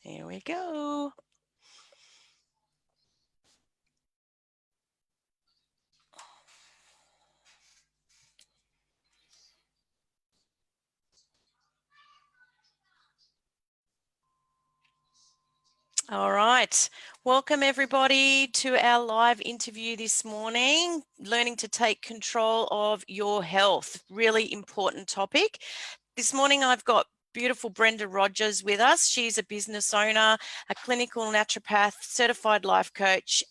Here we go. All right. Welcome everybody to our live interview this morning, learning to take control of your health. Really important topic. This morning I've got beautiful Brenda Rogers with us. She's a business owner, a clinical naturopath, certified life coach,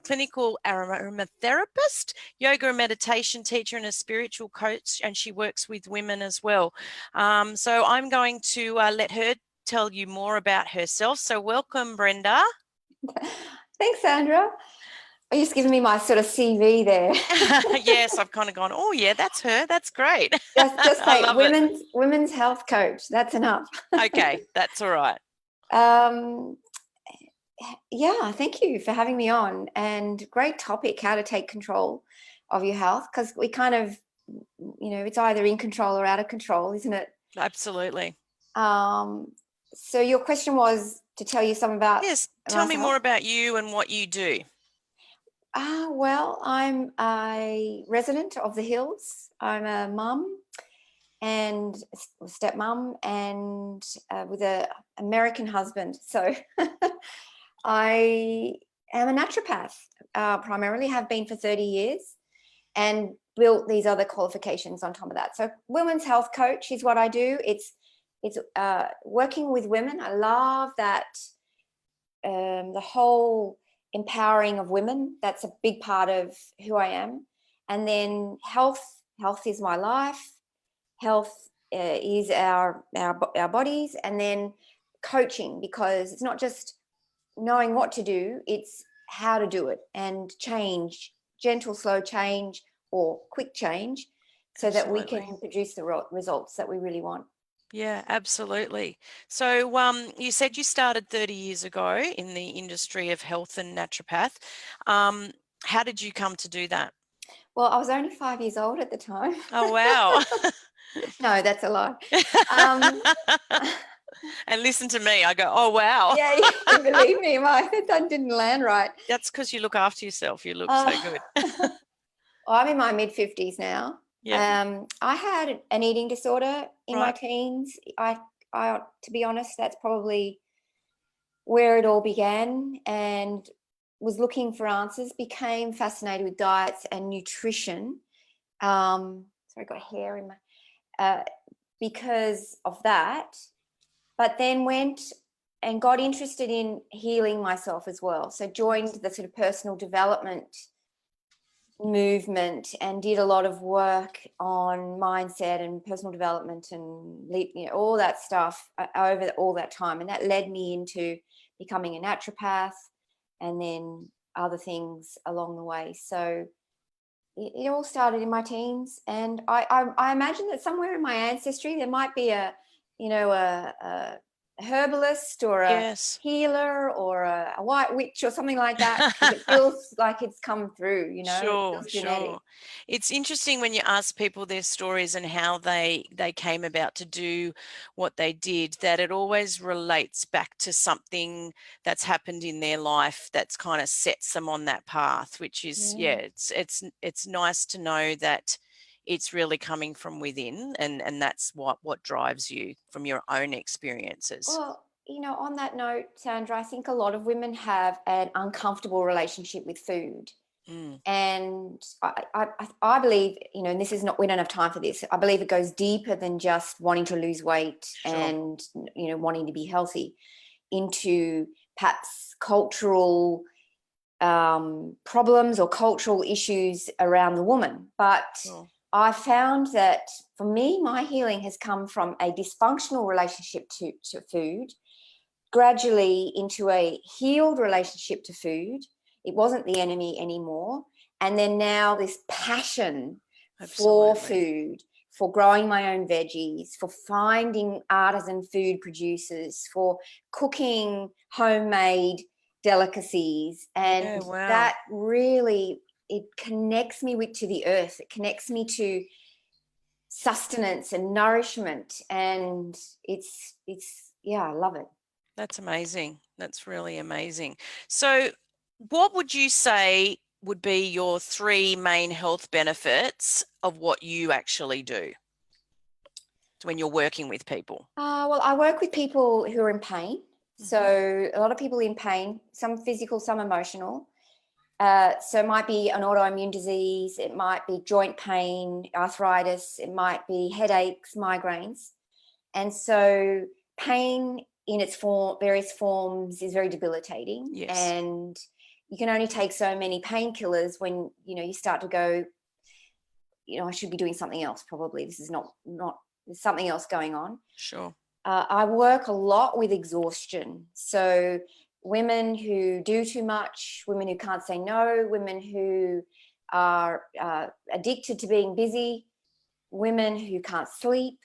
clinical aromatherapist, yoga and meditation teacher, and a spiritual coach, and she works with women as well. So I'm going to let her tell you more about herself. So welcome, Brenda. Thanks, Sandra. Are you just giving me my sort of CV there? Yes, I've kind of gone, oh yeah, that's her. That's great. Just I say love women's health coach. That's enough. Okay, that's all right. Yeah, thank you for having me on. And great topic, how to take control of your health, because we kind of, it's either in control or out of control, isn't it? Absolutely. So your question was to tell you some about Yes, tell me myself? more about you and what you do. Well, I'm a resident of the hills. I'm a mum and stepmom and with an American husband. So I am a naturopath, primarily have been for 30 years and built these other qualifications on top of that. So women's health coach is what I do. It's working with women. I love that, the whole empowering of women. That's a big part of who I am. And then health is my life. Health is our bodies. And then coaching, because it's not just knowing what to do, it's how to do it and change, gentle, slow change or quick change, so Absolutely. that we can produce the results that we really want. Yeah, absolutely. So you said you started 30 years ago in the industry of health and naturopath. How did you come to do that? Well, I was only 5 years old at the time. Oh, wow. No, that's a lie. And listen to me, I go, oh, wow. Yeah, you believe me, that didn't land right. That's because you look after yourself. You look so good. I'm in my mid-50s now. Yeah. I had an eating disorder in my Right. teens. I, to be honest, that's probably where it all began, and was looking for answers, became fascinated with diets and nutrition. Sorry, I got hair in my, because of that, but then went and got interested in healing myself as well. So joined the sort of personal development movement and did a lot of work on mindset and personal development and all that stuff over all that time, and that led me into becoming a naturopath and then other things along the way. So it all started in my teens, and I imagine that somewhere in my ancestry there might be a herbalist or a Yes. healer or a white witch or something like that. It feels like it's come through, Sure, it feels genetic. It's interesting when you ask people their stories and how they came about to do what they did, that it always relates back to something that's happened in their life that's kind of sets them on that path, which is, it's nice to know that it's really coming from within, and that's what drives you from your own experiences. Well, on that note, Sandra, I think a lot of women have an uncomfortable relationship with food. And I believe, and this is not, we don't have time for this. I believe it goes deeper than just wanting to lose weight and, wanting to be healthy, into perhaps cultural problems or cultural issues around the woman. But I found that for me, my healing has come from a dysfunctional relationship to food, gradually into a healed relationship to food. It wasn't the enemy anymore. And then now this passion for food, for growing my own veggies, for finding artisan food producers, for cooking homemade delicacies. And that really, it connects me to the earth. It connects me to sustenance and nourishment. And it's I love it. That's amazing. That's really amazing. So what would you say would be your 3 main health benefits of what you actually do when you're working with people? Well, I work with people who are in pain. Mhm. So a lot of people in pain, some physical, some emotional. So it might be an autoimmune disease, it might be joint pain, arthritis, it might be headaches, migraines. And so pain in its various forms is very debilitating. Yes. And you can only take so many painkillers when, you start to go, I should be doing something else probably. This is not, there's something else going on. Sure. I work a lot with exhaustion. So women who do too much, women who can't say no, women who are addicted to being busy, women who can't sleep,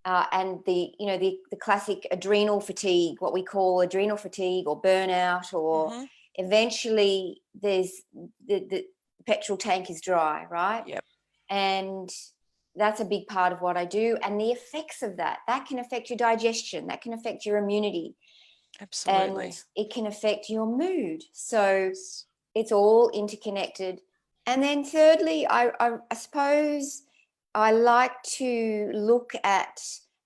and the classic adrenal fatigue, what we call adrenal fatigue or burnout, or Mm-hmm. eventually there's the petrol tank is dry, right? Yep. And that's a big part of what I do. And the effects of that can affect your digestion, that can affect your immunity, and Absolutely. it can affect your mood. So it's all interconnected. And then thirdly, I suppose I like to look at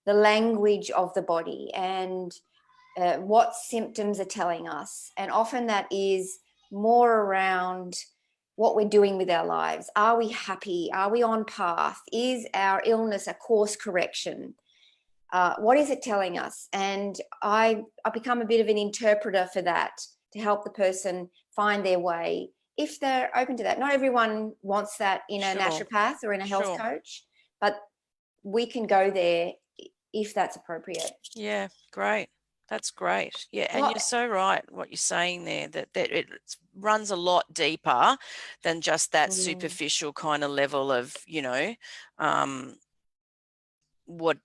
the language of the body and what symptoms are telling us. And often that is more around what we're doing with our lives. Are we happy? Are we on path? Is our illness a course correction? What is it telling us? And I become a bit of an interpreter for that to help the person find their way if they're open to that. Not everyone wants that in a Sure. naturopath or in a health Sure. coach, but we can go there if that's appropriate. Yeah, great. That's great. Yeah, A and lot. you're so right what you're saying there, that it runs a lot deeper than just that Mm. superficial kind of level of, um, what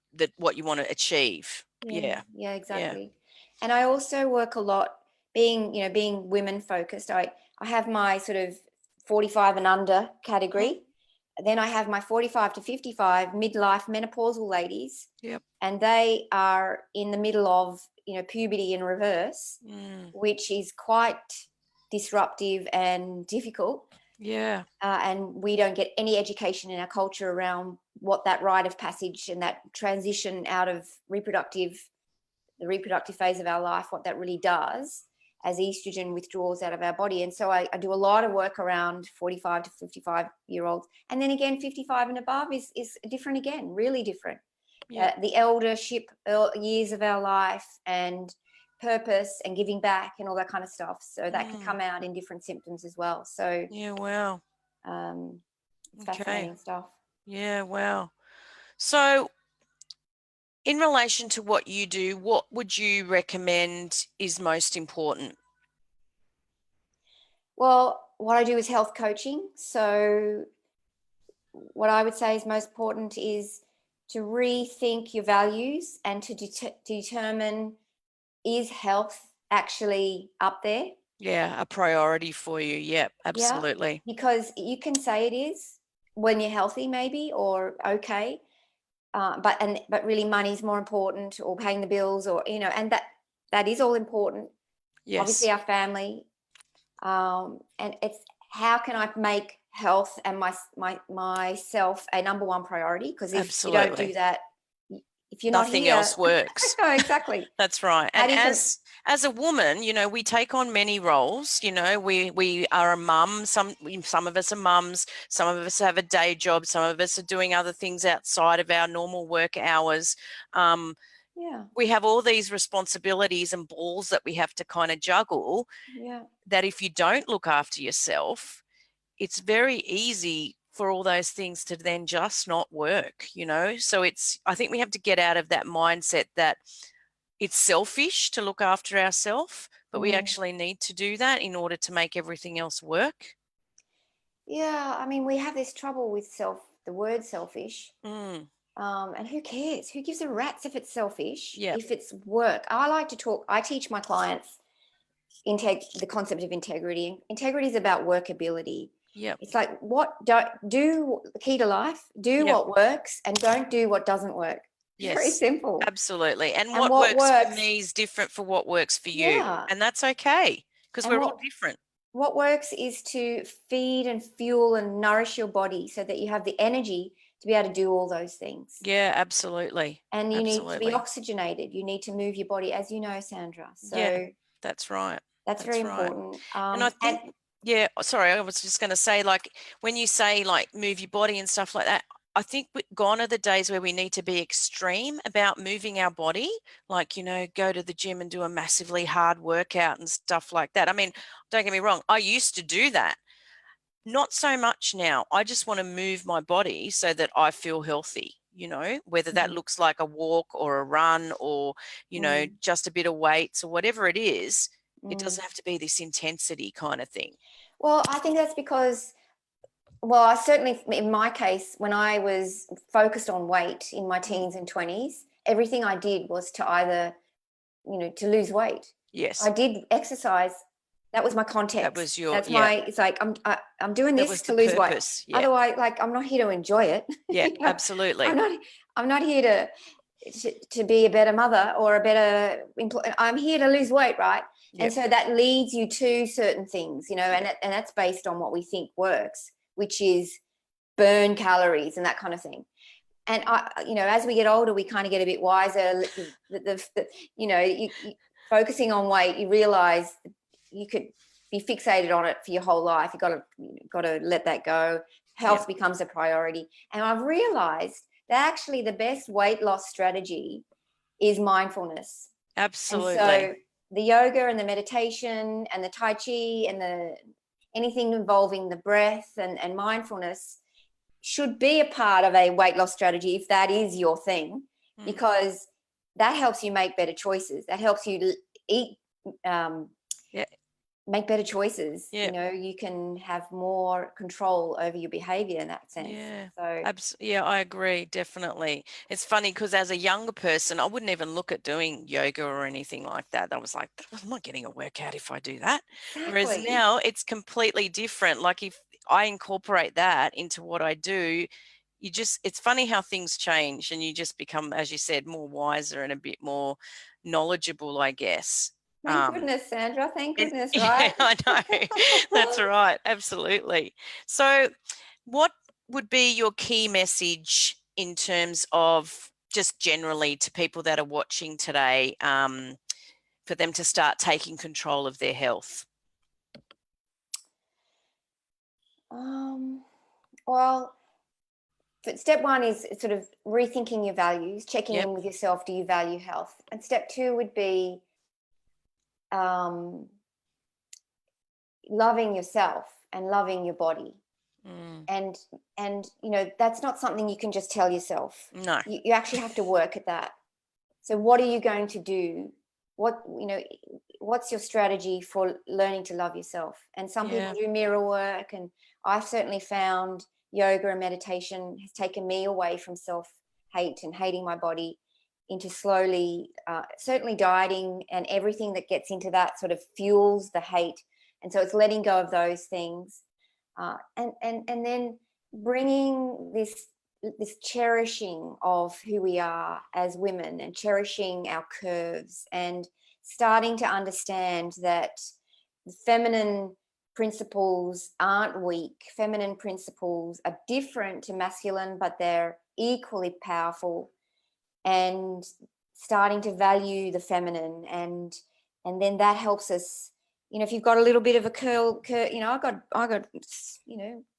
you want to achieve. Yeah, Yeah. yeah, Yeah. exactly. And I also work a lot being women focused. I have my sort of 45 and under Mhm. category. Then I have my 45 to 55 midlife menopausal ladies, Yep. and they are in the middle of, puberty in reverse, Mm. which is quite disruptive and difficult. Yeah. And we don't get any education in our culture around what that rite of passage and that transition out of the reproductive phase of our life, what that really does as estrogen withdraws out of our body. And so I do a lot of work around 45 to 55-year-olds. And then again, 55 and above is different again, really different. Yep. The eldership years of our life and purpose and giving back and all that kind of stuff. So that can Mm. come out in different symptoms as well. So Yeah, wow. it's Okay. fascinating stuff. Yeah, wow. So, in relation to what you do, what would you recommend is most important? Well, what I do is health coaching. So what I would say is most important is to rethink your values and to determine, is health actually up there? Yeah, a priority for you. Yep, Yeah, absolutely. because you can say it is when you're healthy, maybe, or okay, but really money's more important, or paying the bills, or and that is all important. Yes, Obviously, our family, and it's how can I make health and myself a number one priority? Because if you don't do absolutely. that, if you're not Nothing here, else works. no, exactly. That's right. How And do you as a woman, we take on many roles. We are a mum. Some of us are mums. Some of us have a day job. Some of us are doing other things outside of our normal work hours. Um, Yeah, we have all these responsibilities and balls that we have to kind of juggle, yeah, that if you don't look after yourself, it's very easy for all those things to then just not work. So I think we have to get out of that mindset that it's selfish to look after ourselves, but we mm. actually need to do that in order to make everything else work. Yeah. I mean, we have this trouble with the word selfish. Mm, And who cares? Who gives a rat's if it's selfish? yeah, If it's work, I teach my clients the concept of integrity. Integrity is about workability. yep, It's like, what don't do, the key to life, do yep, what works and don't do what doesn't work. It's very Yes, simple. absolutely. And And what what works for works, me is different for what works for you. yeah. And that's okay because And we're all different. what works is to feed and fuel and nourish your body so that you have the energy to be able to do all those things. Yeah, absolutely. And you need to be Absolutely. oxygenated. You need to move your body, as you know, Sandra. Yeah, So that's right. that's very That's right. important. And I And think, yeah, sorry, I was just going to say, like, when you say, like, move your body and stuff like that, I think gone are the days where we need to be extreme about moving our body, like, go to the gym and do a massively hard workout and stuff like that. I mean, don't get me wrong, I used to do that. Not so much now. I just want to move my body so that I feel healthy, whether that looks like a walk or a run or, just a bit of weights or whatever it is. It doesn't have to be this intensity kind of thing. well, I think that's because, well, I certainly, in my case, when I was focused on weight in my teens and 20s, everything I did was to either, to lose weight. Yes. I did exercise. That was my That was context. your, That's yeah, my, it's like, I'm doing that this was to the lose weight. purpose. Yeah. Otherwise, like, I'm not here to enjoy it. Yeah, You know, absolutely. I'm not here to be a better mother or a better employee. I'm here to lose weight, right? Yeah. And so that leads you to certain things, and that's based on what we think works, which is burn calories and that kind of thing. And as we get older, we kind of get a bit wiser. Focusing on weight, you realize you could be fixated on it for your whole life. You got to let that go. Yeah. Health becomes a priority. And I've realized that actually the best weight loss strategy is mindfulness. And Absolutely. so the yoga and the meditation and the Tai Chi and anything involving the breath and mindfulness should be a part of a weight loss strategy if that is your thing, because that helps you make better choices. That helps you eat, Yeah. make better choices. Yeah. You can have more control over your behavior in that sense. Yeah. So Yeah, I agree, definitely. It's funny because as a younger person, I wouldn't even look at doing yoga or anything like that. I was like, I'm not getting a workout if I do that. Whereas exactly. now it's completely different. Like if I incorporate that into what I do, it's funny how things change and you just become, as you said, more wiser and a bit more knowledgeable, I guess. Thank goodness, Sandra. Thank And goodness, yeah, right? I know. That's right. Absolutely. So, what would be your key message in terms of just generally to people that are watching today, for them to start taking control of their health? Well, step one is sort of rethinking your values, checking Yep. in with yourself. Do you value health? And step two would be loving yourself and loving your body. And that's not something you can just tell yourself. No. You actually have to work at that. So what are you going to do? What's your strategy for learning to love yourself? And some people do mirror work, and I've certainly found yoga and meditation has taken me away from self-hate and hating my body into slowly, certainly dieting and everything that gets into that sort of fuels the hate. And so it's letting go of those things, and then bringing this cherishing of who we are as women and cherishing our curves and starting to understand that the feminine principles aren't weak. Feminine principles are different to masculine, but they're equally powerful, and starting to value the feminine, and then that helps us. If you've got a little bit of a curl, I got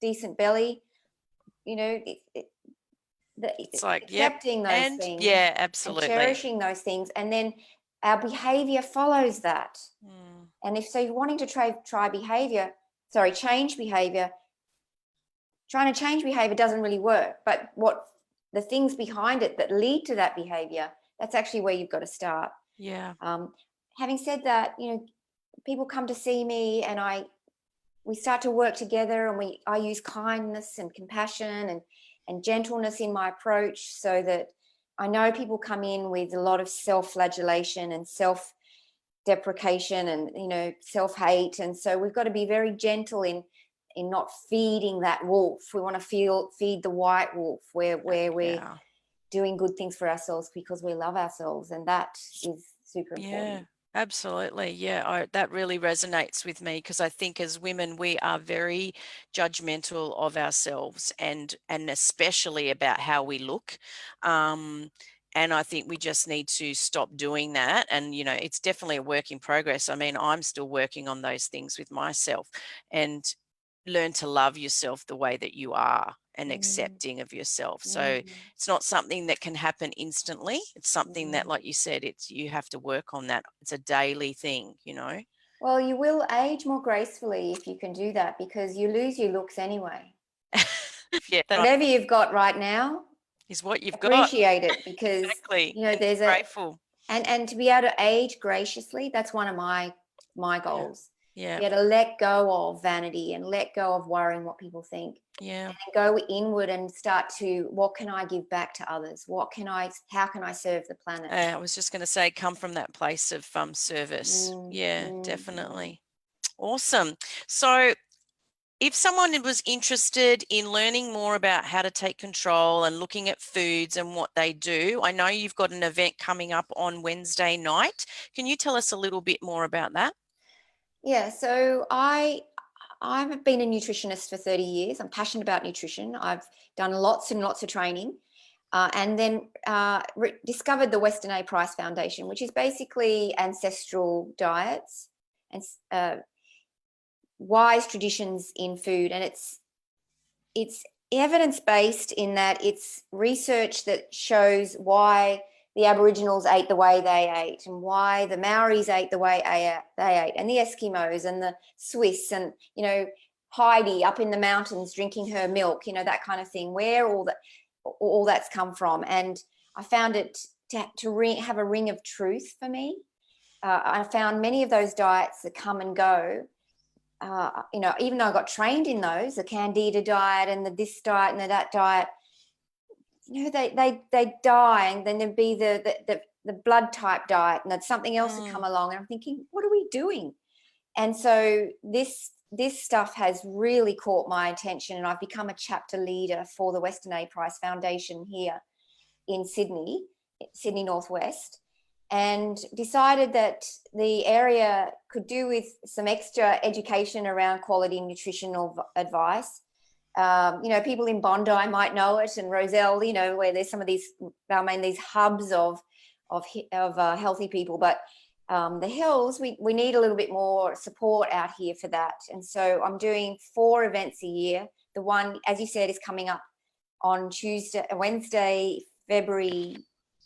decent belly, It's like, yep. accepting those And things yeah, and absolutely. cherishing those things, and then our behavior follows that. Mm. And if so, you're wanting to change behavior, trying to change behavior doesn't really work. But what the things behind it that lead to that behavior, that's actually where you've got to start. Yeah. Having said that, people come to see me, and we start to work together, and I use kindness and compassion and gentleness in my approach, so that I know people come in with a lot of self-flagellation and self-deprecation and self-hate, and so we've got to be very gentle in not feeding that wolf. We want to feed the white wolf, where we're doing good things for ourselves because we love ourselves, and that is super important. Absolutely. Yeah, that really resonates with me, because I think as women we are very judgmental of ourselves, and especially about how we look. And I think we just need to stop doing that. And, it's definitely a work in progress. I mean, I'm still working on those things with myself, and learn to love yourself the way that you are, and accepting of yourself. So it's not something that can happen instantly. It's something that, like you said, you have to work on that. It's a daily thing. Well, you will age more gracefully if you can do that, because you lose your looks anyway. Whatever you've got right now is what you've got. Appreciate it, because exactly. there's grateful. And to be able to age graciously, that's one of my goals. Yeah. Be able to let go of vanity and let go of worrying what people think. Yeah. And go inward and start to, what can I give back to others? How can I serve the planet? I was just going to say, come from that place of service. Definitely. Awesome. So if someone was interested in learning more about how to take control and looking at foods and what they do, I know you've got an event coming up on Wednesday night. Can you tell us a little bit more about that? Yeah, so I've been a nutritionist for 30 years. I'm passionate about nutrition. I've done lots and lots of training, and then discovered the Western A. Price Foundation, which is basically ancestral diets and wise traditions in food. And it's evidence-based in that it's research that shows why the Aboriginals ate the way they ate, and why the Maoris ate the way they ate, and the Eskimos and the Swiss, and Heidi up in the mountains drinking her milk, that kind of thing, where all that's come from. And I found it to have a ring of truth for me. I found many of those diets that come and go. Even though I got trained in those, the Candida diet and the this diet and the that diet, they die, and then there'd be the blood type diet, and there's something else would come along, and I'm thinking, what are we doing? And so this stuff has really caught my attention, and I've become a chapter leader for the Western A. Price Foundation here in Sydney Northwest, and decided that the area could do with some extra education around quality nutritional advice. People in Bondi might know it, and Roselle, where there's some of these, these hubs of healthy people. But the hills, we need a little bit more support out here for that. And so I'm doing 4 events a year. The one, as you said, is coming up on Wednesday, February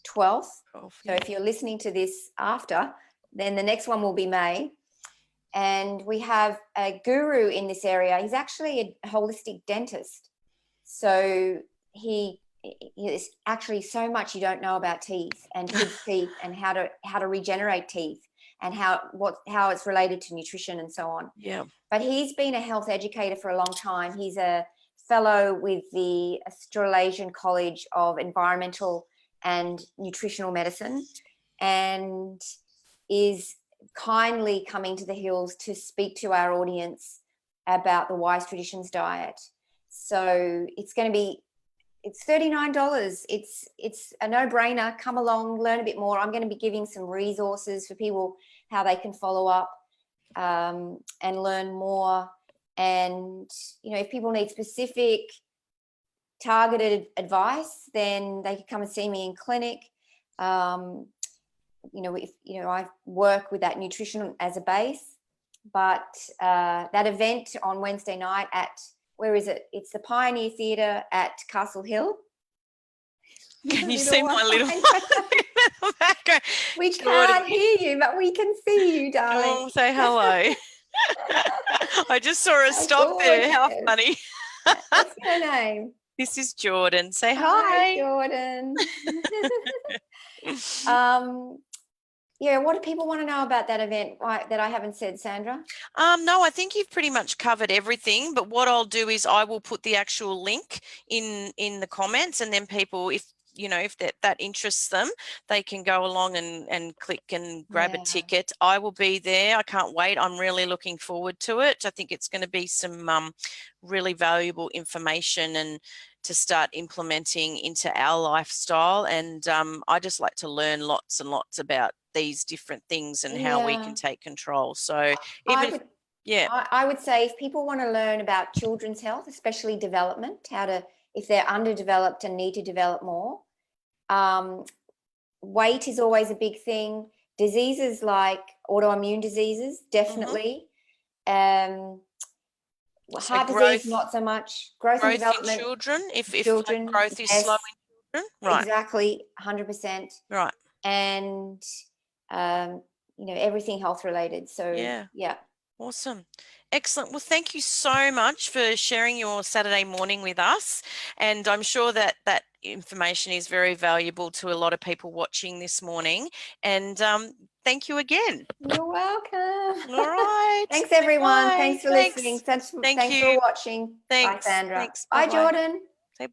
12th. So if you're listening to this after, then the next one will be May. And we have a guru in this area. He's actually a holistic dentist. So there's actually so much you don't know about teeth and kids' teeth, and how to regenerate teeth, and how it's related to nutrition and so on. Yeah. But he's been a health educator for a long time. He's a fellow with the Australasian College of Environmental and Nutritional Medicine, and is kindly coming to the hills to speak to our audience about the Wise Traditions diet. So it's $39. It's a no-brainer. Come along, learn a bit more. I'm going to be giving some resources for people, how they can follow up and learn more. And if people need specific targeted advice, then they can come and see me in clinic. I work with that nutrition as a base, but that event on Wednesday night where is it? It's the Pioneer Theatre at Castle Hill. Can you see my little background? We can't hear you, but we can see you, darling. Oh, say hello. I just saw her stop there. How funny. What's your name? This is Jordan. Say hi. Hi, Jordan. What do people want to know about that event that I haven't said, Sandra? No, I think you've pretty much covered everything. But what I'll do is I will put the actual link in the comments, and then people, if that interests them, they can go along and click and grab a ticket. I will be there. I can't wait. I'm really looking forward to it. I think it's going to be some really valuable information and to start implementing into our lifestyle. And I just like to learn lots and lots about these different things and how we can take control. So even I would say if people want to learn about children's health, especially development, if they're underdeveloped and need to develop more, weight is always a big thing. Diseases like autoimmune diseases, definitely. Heart disease, not so much. Growth and development in children, if children, growth is yes, slow in children, right? Exactly, 100%. Right. And everything health related. So yeah. Awesome. Excellent. Well, thank you so much for sharing your Saturday morning with us. And I'm sure that that information is very valuable to a lot of people watching this morning. And thank you again. You're welcome. All right. Thanks, everyone. Bye. Thanks for listening. Thanks for watching. Thanks. Bye, Sandra. Thanks. Bye, Bye-bye. Jordan. Say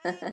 bye.